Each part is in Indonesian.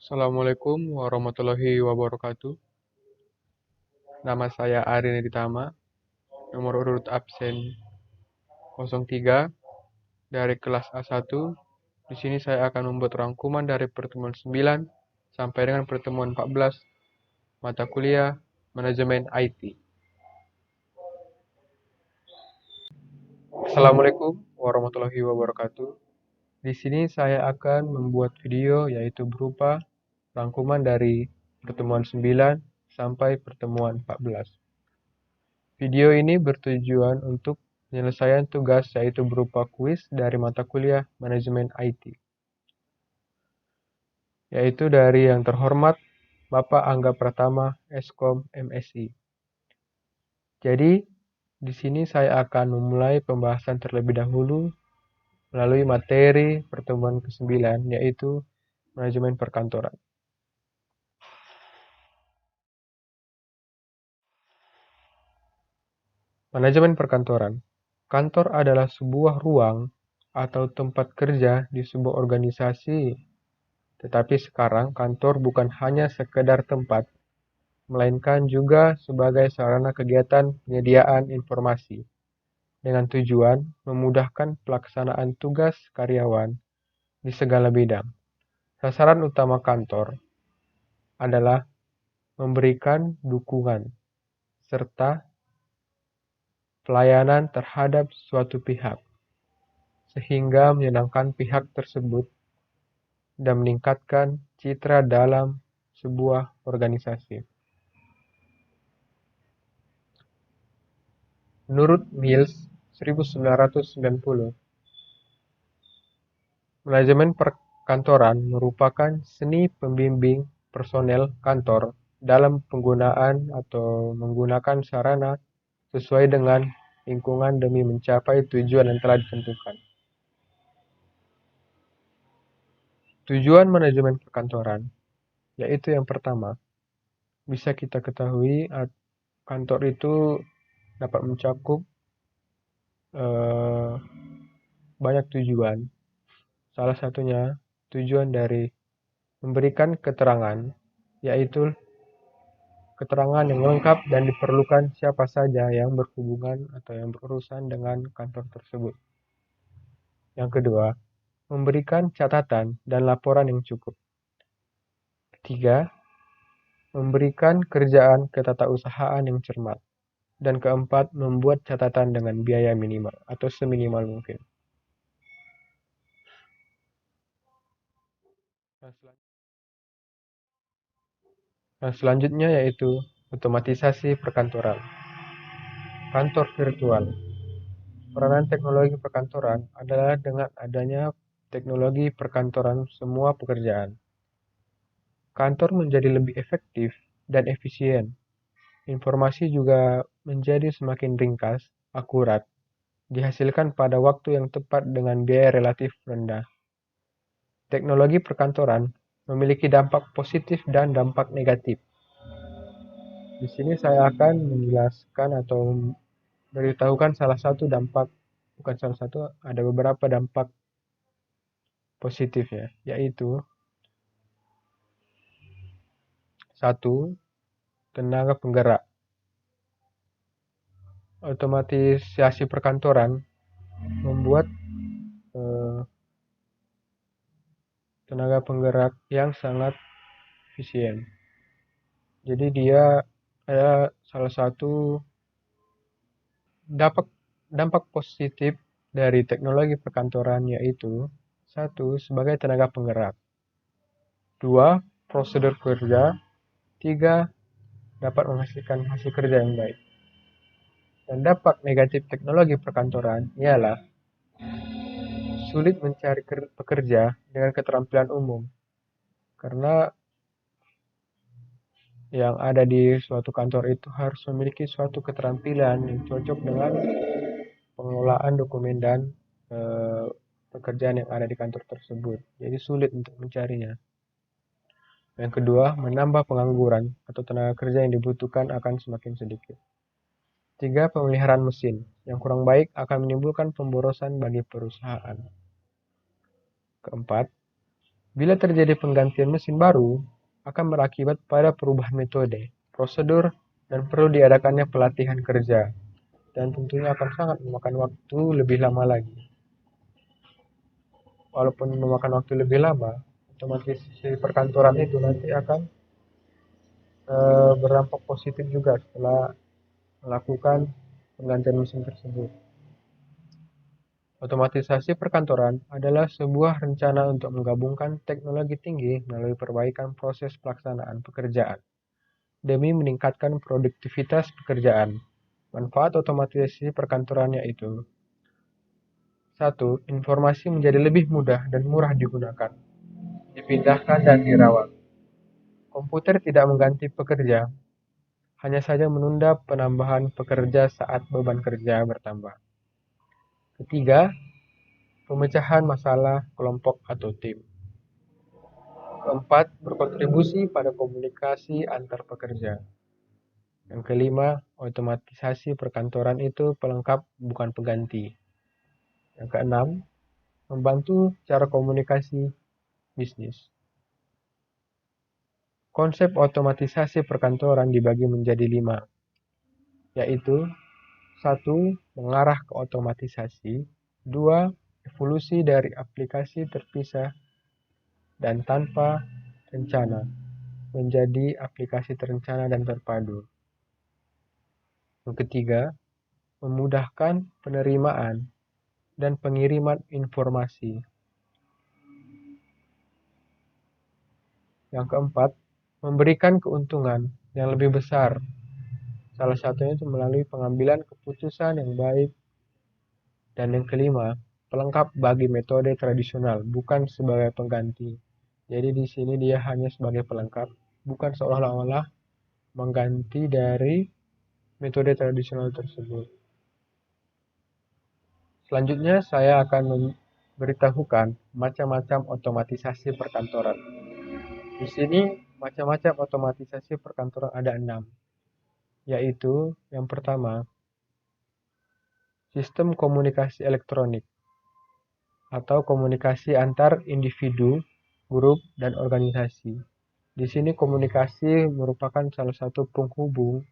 Assalamualaikum warahmatullahi wabarakatuh. Nama saya Arin Ditama, nomor urut absen 03 dari kelas A1. Di sini saya akan membuat rangkuman dari pertemuan 9 sampai dengan pertemuan 14 mata kuliah manajemen IT. Assalamualaikum warahmatullahi wabarakatuh. Di sini saya akan membuat video yaitu berupa rangkuman dari pertemuan 9 sampai pertemuan 14. Video ini bertujuan untuk penyelesaian tugas yaitu berupa kuis dari mata kuliah manajemen IT, yaitu dari yang terhormat Bapak Angga Pratama, Eskom MSI. Jadi, di sini saya akan memulai pembahasan terlebih dahulu melalui materi pertemuan ke-9, yaitu manajemen perkantoran. Manajemen perkantoran. Kantor adalah sebuah ruang atau tempat kerja di sebuah organisasi. Tetapi sekarang kantor bukan hanya sekedar tempat, melainkan juga sebagai sarana kegiatan penyediaan informasi dengan tujuan memudahkan pelaksanaan tugas karyawan di segala bidang. Sasaran utama kantor adalah memberikan dukungan serta pelayanan terhadap suatu pihak, sehingga menyenangkan pihak tersebut dan meningkatkan citra dalam sebuah organisasi. Menurut Mills 1990, manajemen perkantoran merupakan seni pembimbing personel kantor dalam penggunaan atau menggunakan sarana sesuai dengan lingkungan demi mencapai tujuan yang telah ditentukan. Tujuan manajemen perkantoran yaitu yang pertama, bisa kita ketahui kantor itu dapat mencakup banyak tujuan. Salah satunya tujuan dari memberikan keterangan, yaitu keterangan yang lengkap dan diperlukan siapa saja yang berhubungan atau yang berurusan dengan kantor tersebut. Yang kedua, memberikan catatan dan laporan yang cukup. Ketiga, memberikan kerjaan ketatausahaan yang cermat. Dan keempat, membuat catatan dengan biaya minimal atau seminimal mungkin. Selanjutnya yaitu otomatisasi perkantoran. Kantor virtual. Peranan teknologi perkantoran adalah dengan adanya teknologi perkantoran semua pekerjaan. Kantor menjadi lebih efektif dan efisien. Informasi juga menjadi semakin ringkas, akurat, dihasilkan pada waktu yang tepat dengan biaya relatif rendah. Teknologi perkantoran memiliki dampak positif dan dampak negatif. Di sini saya akan menjelaskan atau memberitahukan salah satu dampak, bukan salah satu, ada beberapa dampak positifnya, yaitu satu, tenaga penggerak. Otomatisasi perkantoran membuat tenaga penggerak yang sangat efisien. Jadi dia adalah salah satu dampak positif dari teknologi perkantoran, yaitu satu, sebagai tenaga penggerak. Dua, prosedur kerja. Tiga, dapat menghasilkan hasil kerja yang baik. Dan dampak negatif teknologi perkantoran ialah sulit mencari pekerja dengan keterampilan umum. Karena yang ada di suatu kantor itu harus memiliki suatu keterampilan yang cocok dengan pengelolaan dokumen dan pekerjaan yang ada di kantor tersebut. Jadi sulit untuk mencarinya. Yang kedua, menambah pengangguran atau tenaga kerja yang dibutuhkan akan semakin sedikit. Tiga, pemeliharaan mesin yang kurang baik akan menimbulkan pemborosan bagi perusahaan. Keempat, Bila terjadi penggantian mesin baru, akan berakibat pada perubahan metode, prosedur, dan perlu diadakannya pelatihan kerja. Dan tentunya akan sangat memakan waktu lebih lama lagi. Walaupun memakan waktu lebih lama, otomatis si perkantoran itu nanti akan berdampak positif juga setelah melakukan penggantian mesin tersebut. Otomatisasi perkantoran adalah sebuah rencana untuk menggabungkan teknologi tinggi melalui perbaikan proses pelaksanaan pekerjaan demi meningkatkan produktivitas pekerjaan. Manfaat otomatisasi perkantoran yaitu: 1. Informasi menjadi lebih mudah dan murah digunakan, dipindahkan dan dirawat. Komputer tidak mengganti pekerja, hanya saja menunda penambahan pekerja saat beban kerja bertambah. Ketiga, pemecahan masalah kelompok atau tim. Keempat, berkontribusi pada komunikasi antar pekerja. Yang kelima, otomatisasi perkantoran itu pelengkap bukan pengganti. Yang keenam, membantu cara komunikasi bisnis. Konsep otomatisasi perkantoran dibagi menjadi 5, yaitu: 1. Mengarah ke otomatisasi. 2. Evolusi dari aplikasi terpisah dan tanpa rencana menjadi aplikasi terencana dan terpadu. Yang ketiga, memudahkan penerimaan dan pengiriman informasi. Yang keempat, memberikan keuntungan yang lebih besar. Salah satunya itu melalui pengambilan keputusan yang baik. Dan yang kelima, pelengkap bagi metode tradisional, bukan sebagai pengganti. Jadi di sini dia hanya sebagai pelengkap, bukan seolah-olah mengganti dari metode tradisional tersebut. Selanjutnya saya akan memberitahukan macam-macam otomatisasi perkantoran. Di sini macam-macam otomatisasi perkantoran ada 6, yaitu yang pertama, sistem komunikasi elektronik atau komunikasi antar individu, grup, dan organisasi. Di sini komunikasi merupakan salah satu penghubung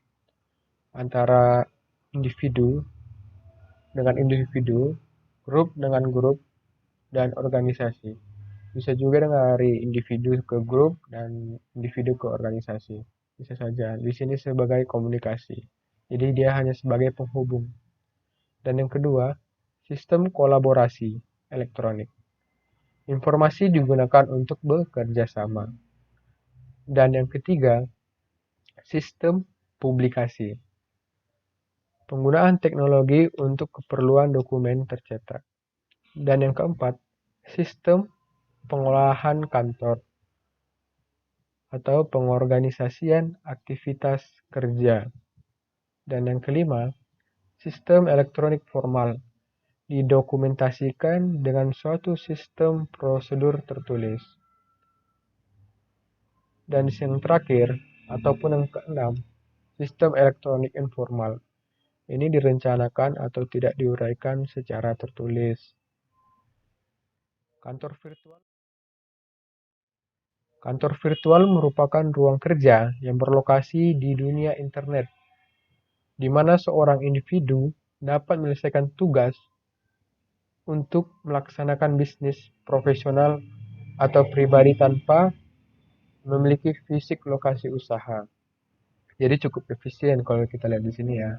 antara individu dengan individu, grup dengan grup, dan organisasi. Bisa juga dari individu ke grup dan individu ke organisasi. Bisa saja. Di sini sebagai komunikasi. Jadi dia hanya sebagai penghubung. Dan yang kedua, sistem kolaborasi elektronik. Informasi digunakan untuk bekerja sama. Dan yang ketiga, sistem publikasi. Penggunaan teknologi untuk keperluan dokumen tercetak. Dan yang keempat, sistem pengolahan kantor atau pengorganisasian aktivitas kerja. Dan yang kelima, sistem elektronik formal didokumentasikan dengan suatu sistem prosedur tertulis. Dan yang terakhir, ataupun yang keenam, sistem elektronik informal. Ini direncanakan atau tidak diuraikan secara tertulis. Kantor virtual. Kantor virtual merupakan ruang kerja yang berlokasi di dunia internet, di mana seorang individu dapat menyelesaikan tugas untuk melaksanakan bisnis profesional atau pribadi tanpa memiliki fisik lokasi usaha. Jadi cukup efisien kalau kita lihat di sini ya.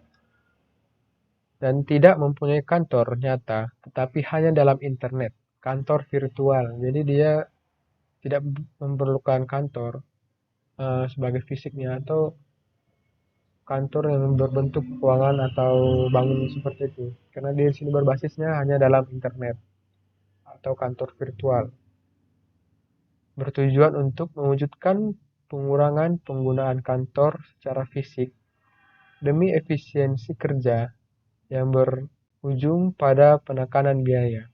Dan tidak mempunyai kantor nyata, tetapi hanya dalam internet, kantor virtual. Jadi dia tidak memerlukan kantor sebagai fisiknya atau kantor yang berbentuk ruangan atau bangunan seperti itu. Karena di sini berbasisnya hanya dalam internet atau kantor virtual. Bertujuan untuk mewujudkan pengurangan penggunaan kantor secara fisik demi efisiensi kerja yang berujung pada penekanan biaya.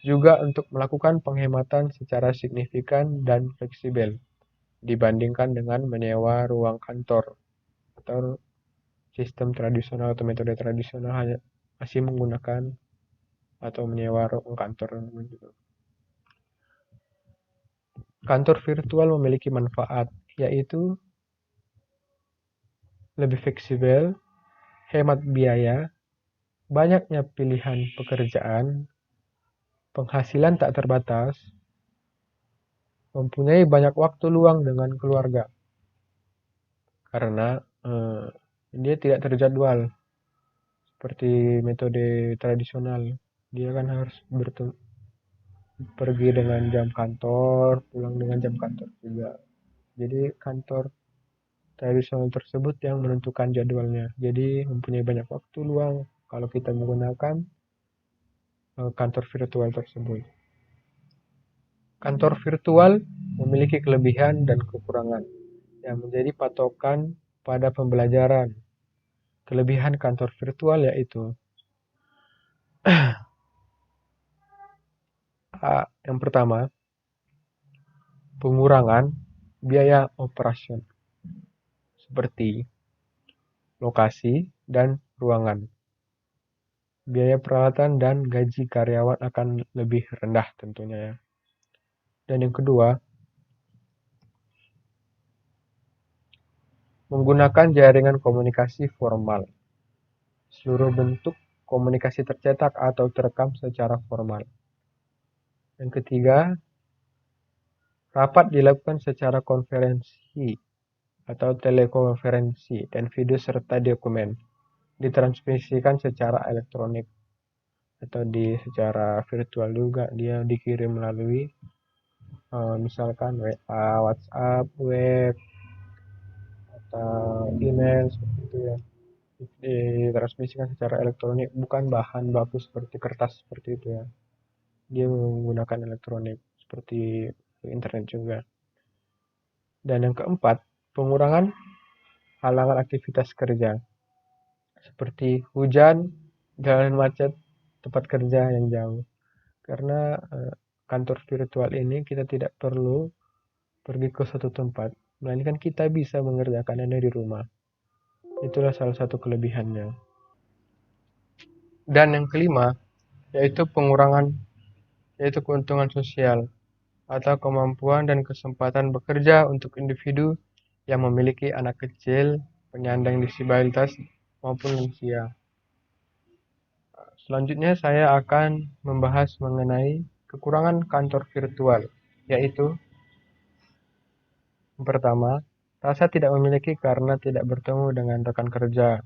Juga untuk melakukan penghematan secara signifikan dan fleksibel dibandingkan dengan menyewa ruang kantor atau sistem tradisional atau metode tradisional hanya masih menggunakan atau menyewa ruang kantor. Kantor virtual memiliki manfaat, yaitu lebih fleksibel, hemat biaya, banyaknya pilihan pekerjaan, penghasilan tak terbatas, mempunyai banyak waktu luang dengan keluarga karena dia tidak terjadwal seperti metode tradisional. Dia kan harus pergi dengan jam kantor, pulang dengan jam kantor juga. Jadi kantor tradisional tersebut yang menentukan jadwalnya. Jadi mempunyai banyak waktu luang kalau kita menggunakan kantor virtual tersebut. Kantor virtual memiliki kelebihan dan kekurangan yang menjadi patokan pada pembelajaran. Kelebihan kantor virtual yaitu yang pertama, pengurangan biaya operasional seperti lokasi dan ruangan. Biaya peralatan dan gaji karyawan akan lebih rendah tentunya ya. Dan yang kedua, menggunakan jaringan komunikasi formal. Seluruh bentuk komunikasi tercetak atau terekam secara formal. Yang ketiga, rapat dilakukan secara konferensi atau telekonferensi dan video serta dokumen ditransmisikan secara elektronik atau secara virtual juga. Dia dikirim melalui misalkan WA, WhatsApp, web, atau email seperti itu ya. Ditransmisikan secara elektronik, bukan bahan baku seperti kertas seperti itu ya. Dia menggunakan elektronik seperti internet juga. Dan yang keempat, pengurangan halangan aktivitas kerja seperti hujan, jalan macet, tempat kerja yang jauh. Karena kantor virtual ini kita tidak perlu pergi ke suatu tempat, melainkan kita bisa mengerjakannya dari rumah. Itulah salah satu kelebihannya. Dan yang kelima, yaitu keuntungan sosial atau kemampuan dan kesempatan bekerja untuk individu yang memiliki anak kecil, penyandang disabilitas, maupun lansia. Selanjutnya saya akan membahas mengenai kekurangan kantor virtual, yaitu yang pertama, rasa tidak memiliki karena tidak bertemu dengan rekan kerja,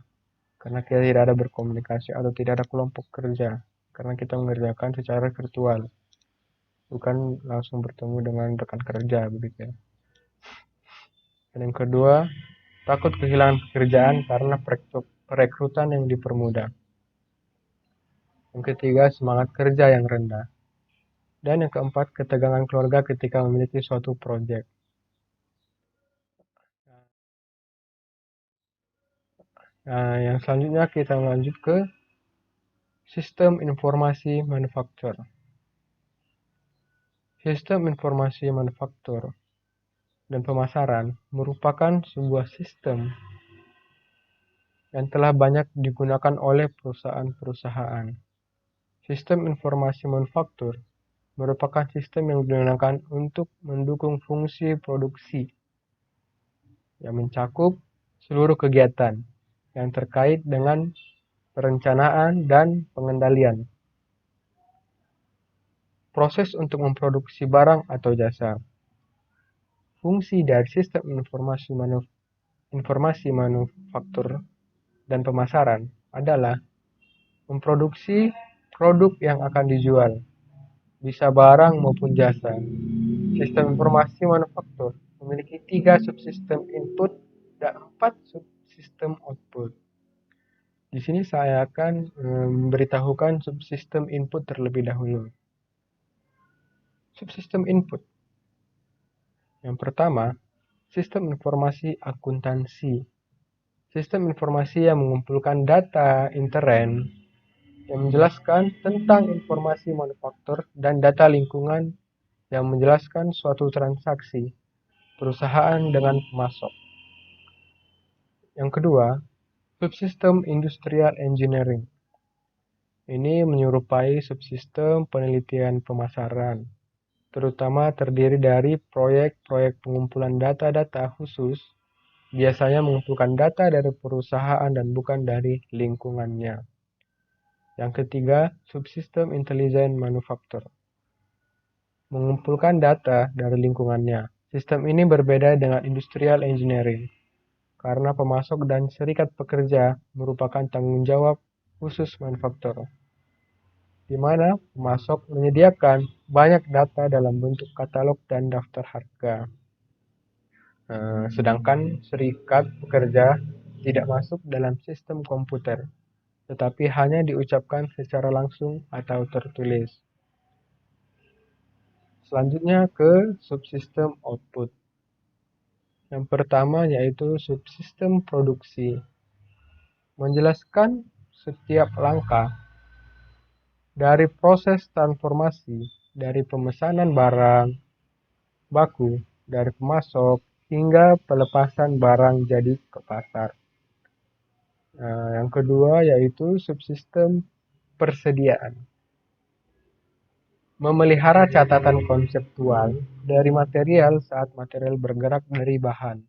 karena kita tidak ada berkomunikasi atau tidak ada kelompok kerja, karena kita mengerjakan secara virtual, bukan langsung bertemu dengan rekan kerja begitu ya. Dan yang kedua, takut kehilangan pekerjaan karena perekrutan yang dipermudah. Yang ketiga, semangat kerja yang rendah. Dan yang keempat, ketegangan keluarga ketika memiliki suatu proyek. Nah, yang selanjutnya kita lanjut ke sistem informasi manufaktur. Sistem informasi manufaktur dan pemasaran merupakan sebuah sistem yang telah banyak digunakan oleh perusahaan-perusahaan. Sistem informasi manufaktur merupakan sistem yang digunakan untuk mendukung fungsi produksi yang mencakup seluruh kegiatan yang terkait dengan perencanaan dan pengendalian. Proses untuk memproduksi barang atau jasa. Fungsi dari sistem informasi manufaktur dan pemasaran adalah memproduksi produk yang akan dijual, bisa barang maupun jasa. Sistem informasi manufaktur memiliki 3 subsistem input dan 4 subsistem output. Di sini saya akan memberitahukan subsistem input terlebih dahulu. Subsistem input. Yang pertama, sistem informasi akuntansi. Sistem informasi yang mengumpulkan data intern yang menjelaskan tentang informasi manufaktur dan data lingkungan yang menjelaskan suatu transaksi perusahaan dengan pemasok. Yang kedua, subsistem industrial engineering. Ini menyerupai subsistem penelitian pemasaran. terutama terdiri dari proyek-proyek pengumpulan data-data khusus, biasanya mengumpulkan data dari perusahaan dan bukan dari lingkungannya. Yang ketiga, subsistem intelligent manufacture. Mengumpulkan data dari lingkungannya. Sistem ini berbeda dengan industrial engineering, karena pemasok dan serikat pekerja merupakan tanggung jawab khusus manufaktur, di mana pemasok menyediakan banyak data dalam bentuk katalog dan daftar harga. Sedangkan serikat pekerja tidak masuk dalam sistem komputer, tetapi hanya diucapkan secara langsung atau tertulis. Selanjutnya ke subsistem output. Yang pertama yaitu subsistem produksi. Menjelaskan setiap langkah dari proses transformasi, dari pemesanan barang baku, dari pemasok, hingga pelepasan barang jadi ke pasar. Yang kedua yaitu subsistem persediaan. Memelihara catatan konseptual dari material saat material bergerak dari bahan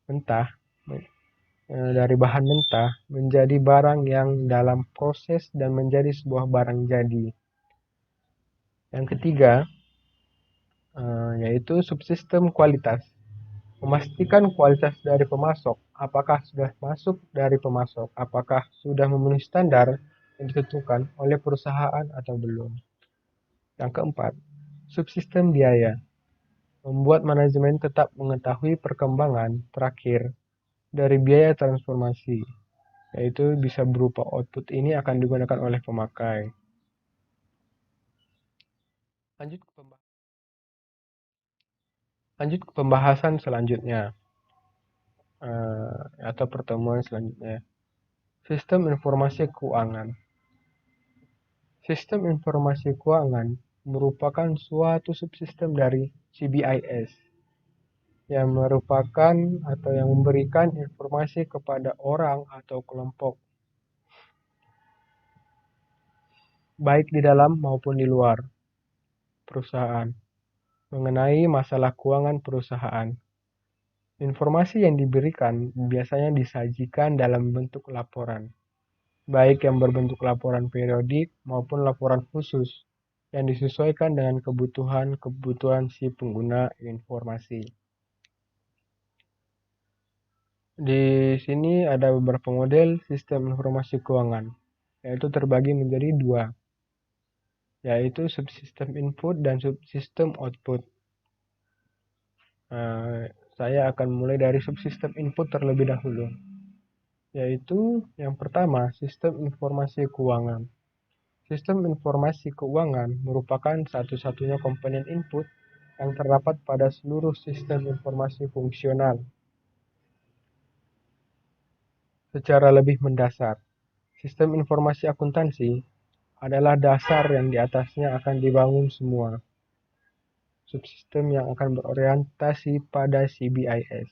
mentah menjadi barang yang dalam proses dan menjadi sebuah barang jadi. Yang ketiga yaitu subsistem kualitas. Memastikan kualitas dari pemasok, apakah sudah masuk dari pemasok, apakah sudah memenuhi standar yang ditentukan oleh perusahaan atau belum. Yang keempat, subsistem biaya. Membuat manajemen tetap mengetahui perkembangan terakhir dari biaya transformasi, yaitu bisa berupa output ini akan digunakan oleh pemakai. Lanjut ke pembahasan selanjutnya, atau pertemuan selanjutnya. Sistem informasi keuangan. Sistem informasi keuangan merupakan suatu subsistem dari CBIS yang merupakan atau yang memberikan informasi kepada orang atau kelompok, baik di dalam maupun di luar perusahaan, mengenai masalah keuangan perusahaan. Informasi yang diberikan biasanya disajikan dalam bentuk laporan, baik yang berbentuk laporan periodik maupun laporan khusus yang disesuaikan dengan kebutuhan si pengguna informasi. Di sini ada beberapa model sistem informasi keuangan, yaitu terbagi menjadi dua, yaitu subsistem input dan subsistem output. Saya akan mulai dari subsistem input terlebih dahulu, yaitu yang pertama, sistem informasi keuangan. Sistem informasi keuangan merupakan satu-satunya komponen input yang terdapat pada seluruh sistem informasi fungsional. Secara lebih mendasar, sistem informasi akuntansi adalah dasar yang di atasnya akan dibangun semua subsistem yang akan berorientasi pada CBIS.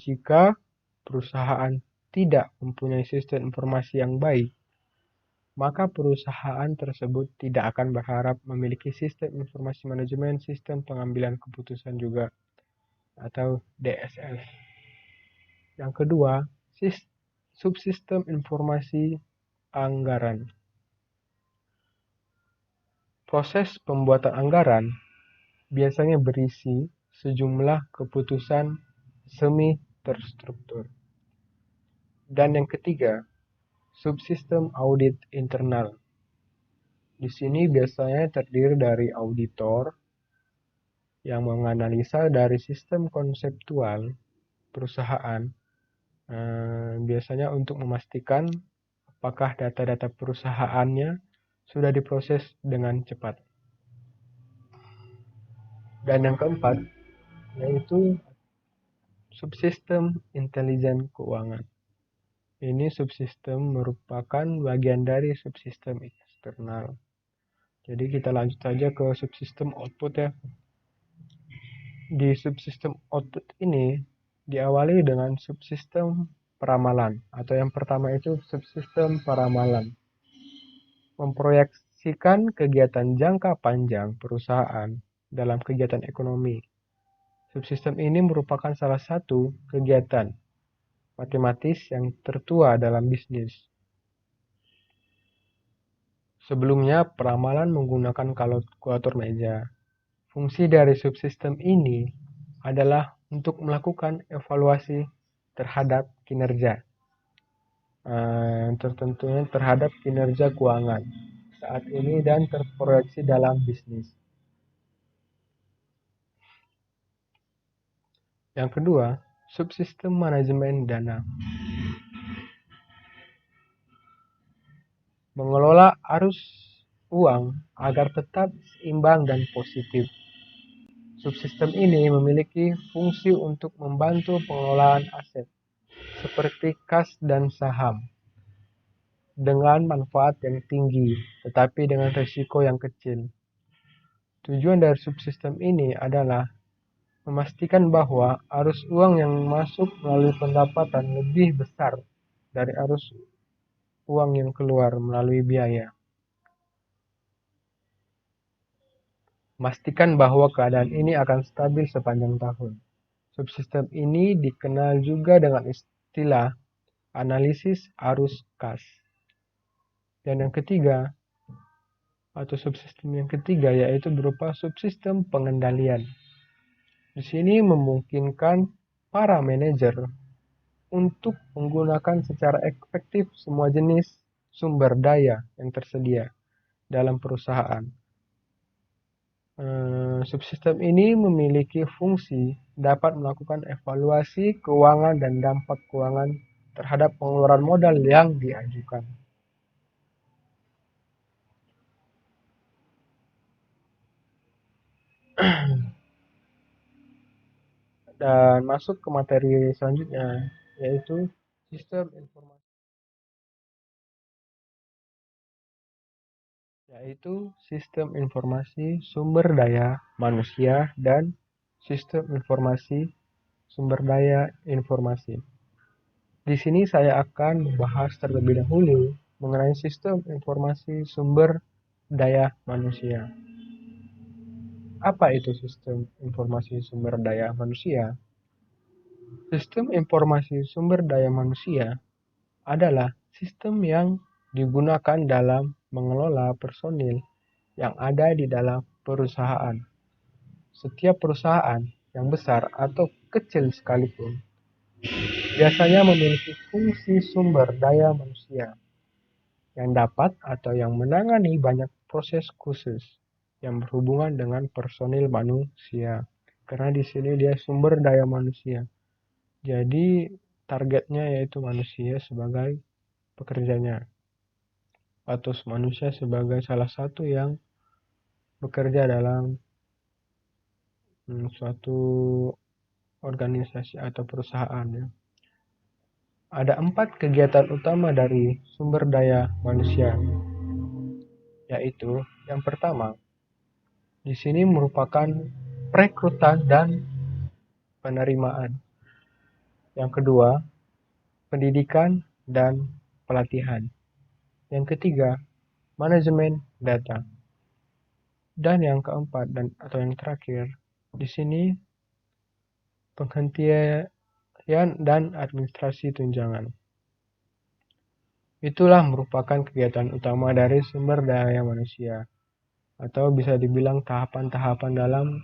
Jika perusahaan tidak mempunyai sistem informasi yang baik, maka perusahaan tersebut tidak akan berharap memiliki sistem informasi manajemen sistem pengambilan keputusan juga, atau DSS. Yang kedua, subsistem informasi anggaran. Proses pembuatan anggaran biasanya berisi sejumlah keputusan semi terstruktur. Dan yang ketiga, subsistem audit internal. Di sini biasanya terdiri dari auditor yang menganalisa dari sistem konseptual perusahaan, biasanya untuk memastikan apakah data-data perusahaannya sudah diproses dengan cepat. Dan yang keempat, yaitu subsistem intelijen keuangan. Ini subsistem merupakan bagian dari subsistem eksternal. Jadi kita lanjut saja ke subsistem output ya. Di subsistem output ini diawali dengan subsistem peramalan, atau yang pertama itu subsistem peramalan. mengintegrasikan kegiatan jangka panjang perusahaan dalam kegiatan ekonomi. Subsistem ini merupakan salah satu kegiatan matematis yang tertua dalam bisnis. Sebelumnya, peramalan menggunakan kalkulator meja. Fungsi dari subsistem ini adalah untuk melakukan evaluasi terhadap kinerja, tertentunya terhadap kinerja keuangan saat ini dan terproyeksi dalam bisnis. Yang kedua, subsistem manajemen dana. Mengelola arus uang agar tetap seimbang dan positif. Subsistem ini memiliki fungsi untuk membantu pengelolaan aset, seperti kas dan saham, dengan manfaat yang tinggi, tetapi dengan risiko yang kecil. Tujuan dari subsistem ini adalah memastikan bahwa arus uang yang masuk melalui pendapatan lebih besar dari arus uang yang keluar melalui biaya. Memastikan bahwa keadaan ini akan stabil sepanjang tahun. Subsistem ini dikenal juga dengan istilah analisis arus kas. Dan yang ketiga, atau subsistem yang ketiga, yaitu berupa subsistem pengendalian. Di sini memungkinkan para manajer untuk menggunakan secara efektif semua jenis sumber daya yang tersedia dalam perusahaan. Subsistem ini memiliki fungsi dapat melakukan evaluasi keuangan dan dampak keuangan terhadap pengeluaran modal yang diajukan. Dan masuk ke materi selanjutnya, yaitu sistem informasi. Yaitu sistem informasi sumber daya manusia dan sistem informasi sumber daya informasi. Di sini saya akan membahas terlebih dahulu mengenai sistem informasi sumber daya manusia. Apa itu sistem informasi sumber daya manusia? Sistem informasi sumber daya manusia adalah sistem yang digunakan dalam mengelola personil yang ada di dalam perusahaan. Setiap perusahaan yang besar atau kecil sekalipun biasanya memiliki fungsi sumber daya manusia yang dapat atau yang menangani banyak proses khusus yang berhubungan dengan personil manusia. Karena di sini dia sumber daya manusia. Jadi targetnya yaitu manusia sebagai pekerjanya, atau manusia sebagai salah satu yang bekerja dalam suatu organisasi atau perusahaan. Ya. Ada 4 kegiatan utama dari sumber daya manusia, yaitu yang pertama, di sini merupakan perekrutan dan penerimaan. Yang kedua, pendidikan dan pelatihan. Yang ketiga, manajemen data. Dan yang keempat atau yang terakhir, di sini penghentian dan administrasi tunjangan. Itulah merupakan kegiatan utama dari sumber daya manusia, atau bisa dibilang tahapan-tahapan dalam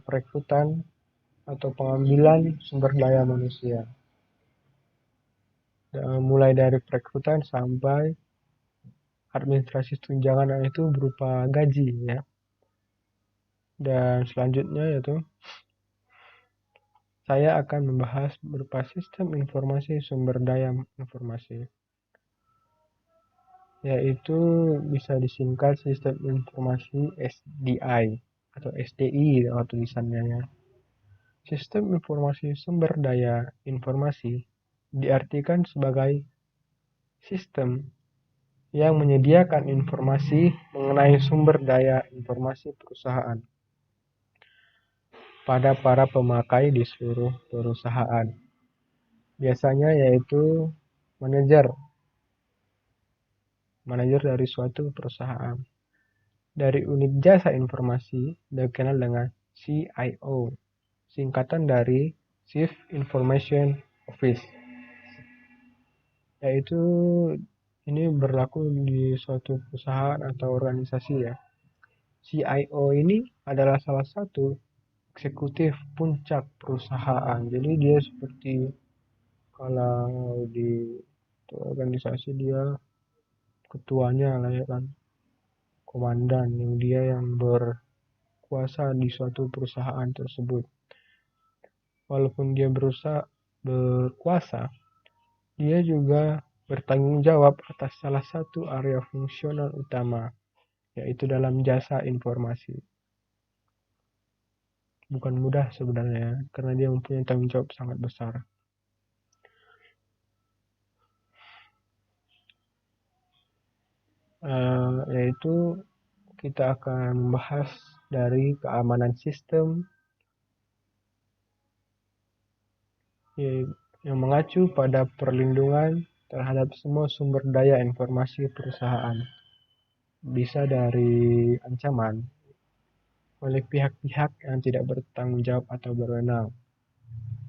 perekrutan atau pengambilan sumber daya manusia. Mulai dari perekrutan sampai administrasi tunjangan itu berupa gaji, ya. Dan selanjutnya yaitu saya akan membahas berupa sistem informasi sumber daya informasi, yaitu bisa disingkat sistem informasi SDI atau SDI atau tulisannya, ya. Sistem informasi sumber daya informasi diartikan sebagai sistem yang menyediakan informasi mengenai sumber daya informasi perusahaan pada para pemakai di seluruh perusahaan. Biasanya yaitu manajer manajer dari suatu perusahaan. Dari unit jasa informasi dikenal dengan CIO, singkatan dari Chief Information Office, yaitu ini berlaku di suatu perusahaan atau organisasi ya. CIO ini adalah salah satu eksekutif puncak perusahaan. Jadi dia seperti kalau di organisasi dia ketuanya lah ya kan, komandan yang dia yang berkuasa di suatu perusahaan tersebut. Walaupun dia berusaha berkuasa, dia juga bertanggung jawab atas salah satu area fungsional utama, yaitu dalam jasa informasi. Bukan mudah sebenarnya, karena dia mempunyai tanggung jawab sangat besar. Yaitu kita akan membahas dari keamanan sistem yang mengacu pada perlindungan terhadap semua sumber daya informasi perusahaan. Bisa dari ancaman oleh pihak-pihak yang tidak bertanggung jawab atau berwenang.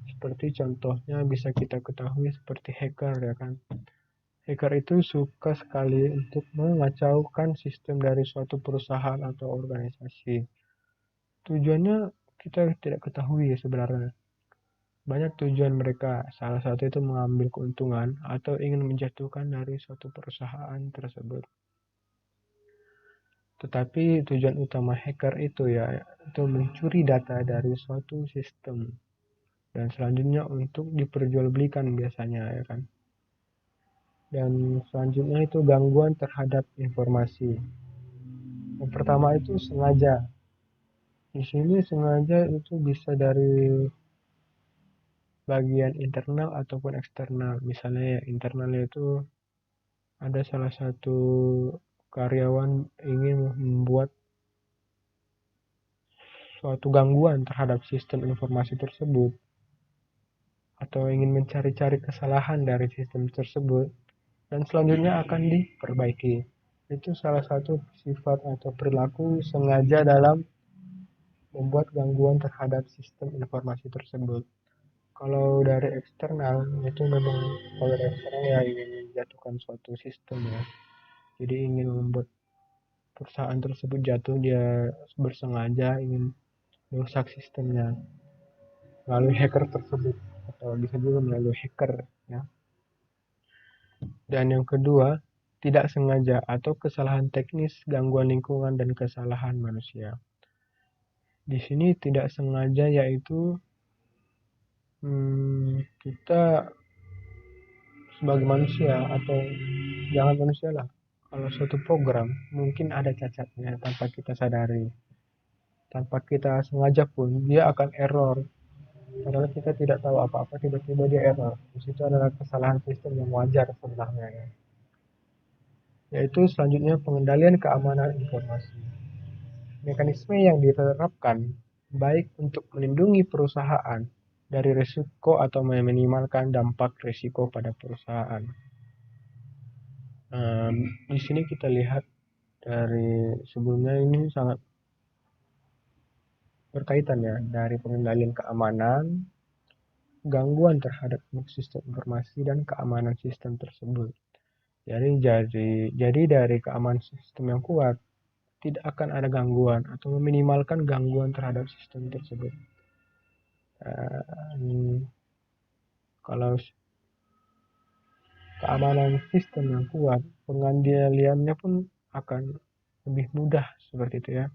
Seperti contohnya bisa kita ketahui seperti hacker ya kan. Hacker itu suka sekali untuk mengacaukan sistem dari suatu perusahaan atau organisasi. Tujuannya kita tidak ketahui sebenarnya. Banyak tujuan mereka, salah satu itu mengambil keuntungan atau ingin menjatuhkan dari suatu perusahaan tersebut. Tetapi tujuan utama hacker itu ya, itu mencuri data dari suatu sistem. Dan selanjutnya untuk diperjualbelikan biasanya ya kan. Dan selanjutnya itu gangguan terhadap informasi. Yang pertama itu sengaja. Di sini sengaja itu bisa dari bagian internal ataupun eksternal. Misalnya ya internal itu ada salah satu karyawan ingin membuat suatu gangguan terhadap sistem informasi tersebut atau ingin mencari-cari kesalahan dari sistem tersebut dan selanjutnya akan diperbaiki. Itu salah satu sifat atau perilaku sengaja dalam membuat gangguan terhadap sistem informasi tersebut. Kalau dari eksternal itu memang kalau dari eksternal ya ingin menjatuhkan suatu sistem ya. Jadi ingin membuat perusahaan tersebut jatuh, dia bersengaja ingin merusak sistemnya melalui hacker tersebut atau bisa juga melalui hacker ya. Dan yang kedua, tidak sengaja atau kesalahan teknis, gangguan lingkungan dan kesalahan manusia. Di sini tidak sengaja yaitu kita sebagai manusia atau jangan manusia lah. Kalau suatu program mungkin ada cacatnya tanpa kita sadari. Tanpa kita sengaja pun dia akan error. Padahal kita tidak tahu apa-apa tiba-tiba dia error. Di situ adalah kesalahan sistem yang wajar sebenarnya ya. Yaitu selanjutnya pengendalian keamanan informasi. Mekanisme yang diterapkan baik untuk melindungi perusahaan dari risiko atau meminimalkan dampak risiko pada perusahaan. Di sini kita lihat dari sebelumnya ini sangat berkaitan ya dari pengendalian keamanan, gangguan terhadap sistem informasi dan keamanan sistem tersebut. Jadi dari keamanan sistem yang kuat tidak akan ada gangguan atau meminimalkan gangguan terhadap sistem tersebut. Kalau keamanan sistem yang kuat, pengendaliannya pun akan lebih mudah seperti itu ya.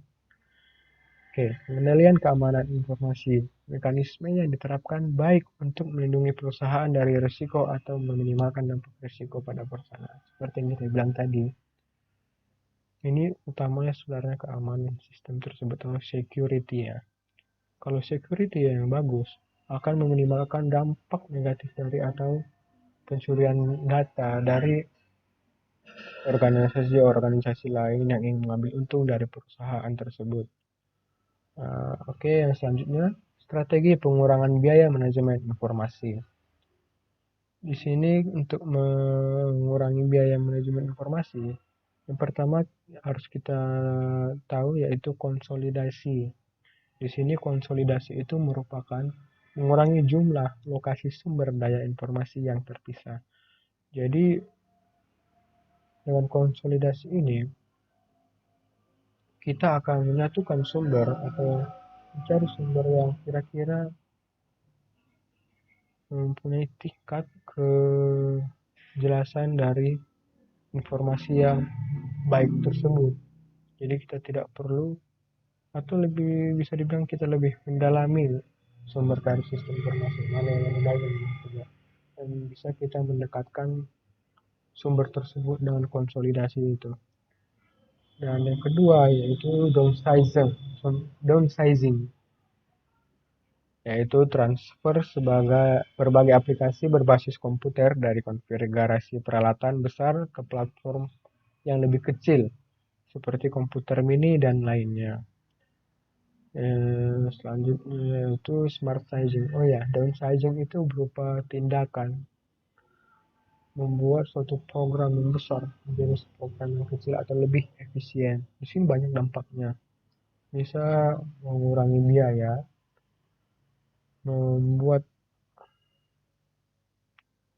Oke, pengendalian keamanan informasi. Mekanisme yang diterapkan baik untuk melindungi perusahaan dari risiko atau meminimalkan dampak risiko pada perusahaan. Seperti yang kita bilang tadi. Ini utamanya sebenarnya keamanan sistem tersebut atau security ya. Kalau security yang bagus akan meminimalkan dampak negatif dari atau pencurian data dari organisasi-organisasi lain yang ingin mengambil untung dari perusahaan tersebut. Oke, yang selanjutnya strategi pengurangan biaya manajemen informasi. Di sini untuk mengurangi biaya manajemen informasi, Yang pertama harus kita tahu yaitu konsolidasi. Di sini konsolidasi itu merupakan mengurangi jumlah lokasi sumber daya informasi yang terpisah. Jadi dengan konsolidasi ini kita akan menyatukan sumber atau mencari sumber yang kira-kira mempunyai tingkat kejelasan dari informasi yang baik tersebut. Jadi kita tidak perlu, atau lebih bisa dibilang kita lebih mendalami sumber dari sistem informasi mana yang lebih baik dan bisa kita mendekatkan sumber tersebut dengan konsolidasi itu. Dan yang kedua yaitu downsizing, yaitu transfer sebagai berbagai aplikasi berbasis komputer dari konfigurasi peralatan besar ke platform yang lebih kecil seperti komputer mini dan lainnya. Selanjutnya yaitu smart sizing. Oh ya, downsizing itu berupa tindakan membuat suatu program yang besar menjadi program yang kecil atau lebih efisien. Di sini banyak dampaknya. Bisa mengurangi biaya, membuat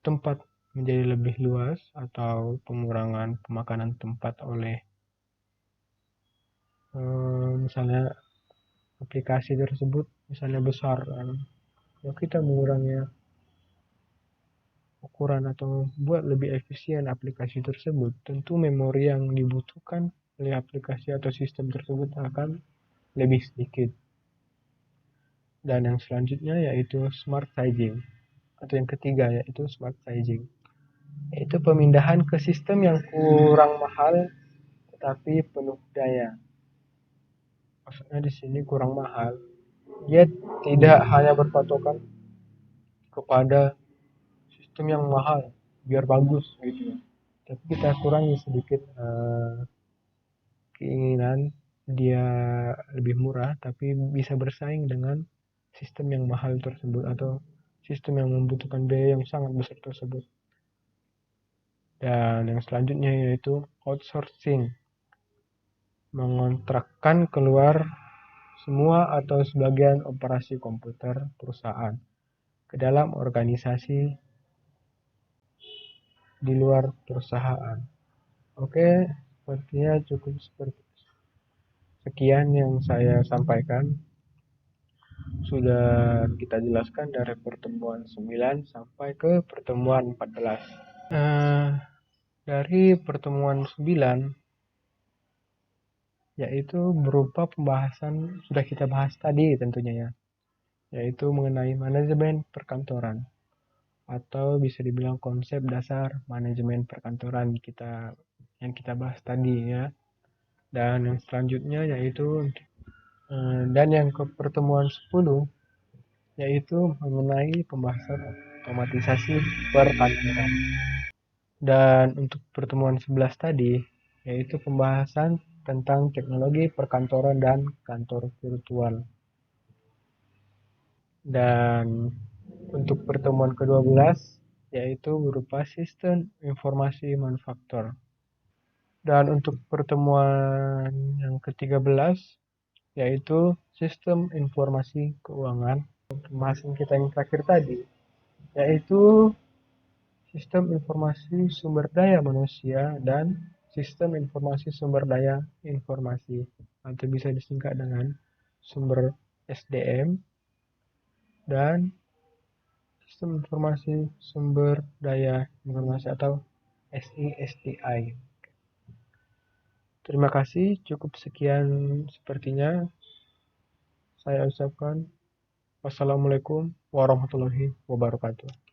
tempat menjadi lebih luas atau pengurangan pemakanan tempat oleh misalnya aplikasi tersebut misalnya besar kan. Kalau kita mengurangi ukuran atau buat lebih efisien aplikasi tersebut, tentu memori yang dibutuhkan oleh aplikasi atau sistem tersebut akan lebih sedikit. Dan yang selanjutnya yaitu smart sizing, atau yang ketiga yaitu smart sizing, yaitu pemindahan ke sistem yang kurang mahal tetapi penuh daya. Maksudnya di sini kurang mahal, dia tidak hanya berpatokan kepada sistem yang mahal biar bagus gitu ya, tapi kita kurangi sedikit keinginan dia lebih murah tapi bisa bersaing dengan sistem yang mahal tersebut atau sistem yang membutuhkan biaya yang sangat besar tersebut. Dan yang selanjutnya yaitu outsourcing, mengontrakkan keluar semua atau sebagian operasi komputer perusahaan ke dalam organisasi di luar perusahaan. Oke, sepertinya cukup seperti sekian yang saya sampaikan. Sudah kita jelaskan dari pertemuan 9 sampai ke pertemuan 14. Dari pertemuan 9 yaitu berupa pembahasan sudah kita bahas tadi tentunya ya, yaitu mengenai manajemen perkantoran atau bisa dibilang konsep dasar manajemen perkantoran yang kita bahas tadi ya. Dan yang selanjutnya yaitu dan yang ke pertemuan 10 yaitu mengenai pembahasan otomatisasi perkantoran. Dan untuk pertemuan 11 tadi yaitu pembahasan tentang teknologi perkantoran dan kantor virtual. Dan untuk pertemuan ke-12 yaitu berupa sistem informasi manufaktur. Dan untuk pertemuan yang ke-13 yaitu sistem informasi keuangan. Pembahasan kita yang terakhir tadi yaitu sistem informasi sumber daya manusia dan sistem informasi sumber daya informasi, atau bisa disingkat dengan sumber SDM dan sistem informasi sumber daya informasi atau SISDI. Terima kasih, cukup sekian sepertinya saya ucapkan. Wassalamualaikum warahmatullahi wabarakatuh.